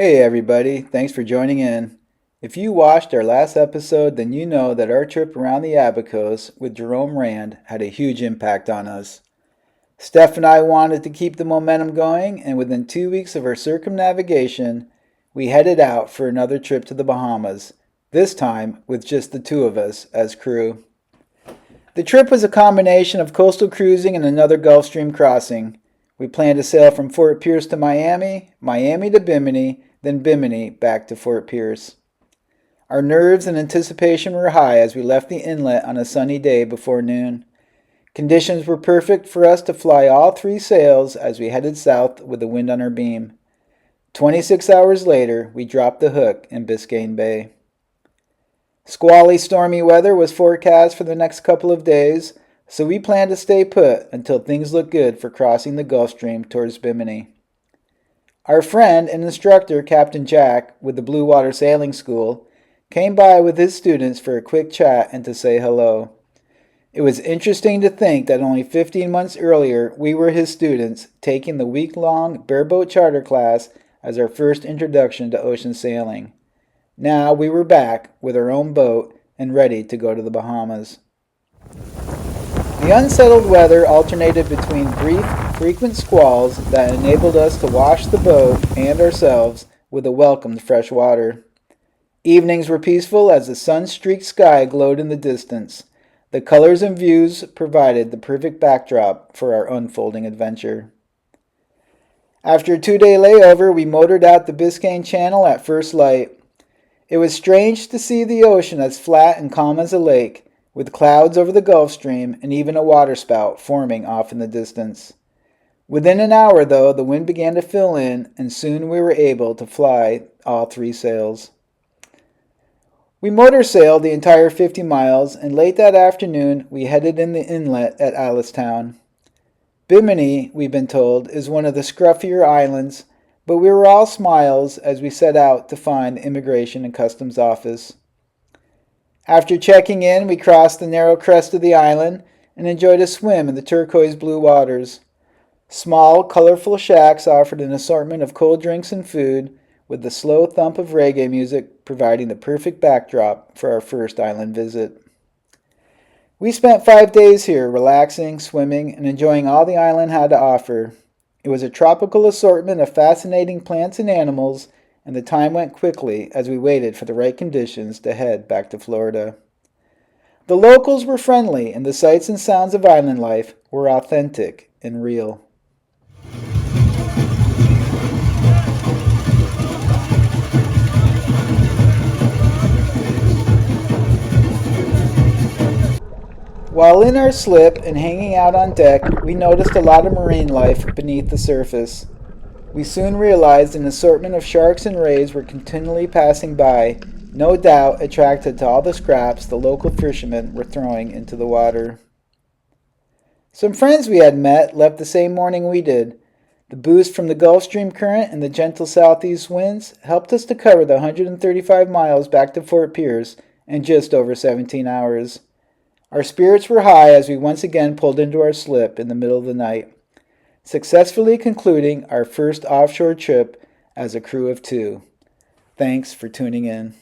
Hey everybody, thanks for joining in. If you watched our last episode, then you know that our trip around the Abacos with Jerome Rand had a huge impact on us. Steph and I wanted to keep the momentum going, and within 2 weeks of our circumnavigation, we headed out for another trip to the Bahamas, this time with just the two of us as crew. The trip was a combination of coastal cruising and another Gulf Stream crossing. We planned to sail from Fort Pierce to Miami, Miami to Bimini, then Bimini back to Fort Pierce. Our nerves and anticipation were high as we left the inlet on a sunny day before noon. Conditions were perfect for us to fly all three sails as we headed south with the wind on our beam. 26 hours later, we dropped the hook in Biscayne Bay. Squally, stormy weather was forecast for the next couple of days, so we planned to stay put until things looked good for crossing the Gulf Stream towards Bimini. Our friend and instructor, Captain Jack, with the Blue Water Sailing School, came by with his students for a quick chat and to say hello. It was interesting to think that only 15 months earlier we were his students taking the week-long bareboat charter class as our first introduction to ocean sailing. Now we were back with our own boat and ready to go to the Bahamas. The unsettled weather alternated between brief, frequent squalls that enabled us to wash the boat and ourselves with the welcomed fresh water. Evenings were peaceful as the sun-streaked sky glowed in the distance. The colors and views provided the perfect backdrop for our unfolding adventure. After a 2-day layover, we motored out the Biscayne Channel at first light. It was strange to see the ocean as flat and calm as a lake, with clouds over the Gulf Stream and even a waterspout forming off in the distance. Within an hour, though, the wind began to fill in, and soon we were able to fly all three sails. We motor sailed the entire 50 miles, and late that afternoon we headed in the inlet at Alistown. Bimini, we've been told, is one of the scruffier islands, but we were all smiles as we set out to find the Immigration and Customs Office. After checking in, we crossed the narrow crest of the island and enjoyed a swim in the turquoise blue waters. Small, colorful shacks offered an assortment of cold drinks and food, with the slow thump of reggae music providing the perfect backdrop for our first island visit. We spent 5 days here, relaxing, swimming, and enjoying all the island had to offer. It was a tropical assortment of fascinating plants and animals, and the time went quickly as we waited for the right conditions to head back to Florida. The locals were friendly, and the sights and sounds of island life were authentic and real. While in our slip and hanging out on deck, we noticed a lot of marine life beneath the surface. We soon realized an assortment of sharks and rays were continually passing by, no doubt attracted to all the scraps the local fishermen were throwing into the water. Some friends we had met left the same morning we did. The boost from the Gulf Stream current and the gentle southeast winds helped us to cover the 135 miles back to Fort Pierce in just over 17 hours. Our spirits were high as we once again pulled into our slip in the middle of the night, successfully concluding our first offshore trip as a crew of two. Thanks for tuning in.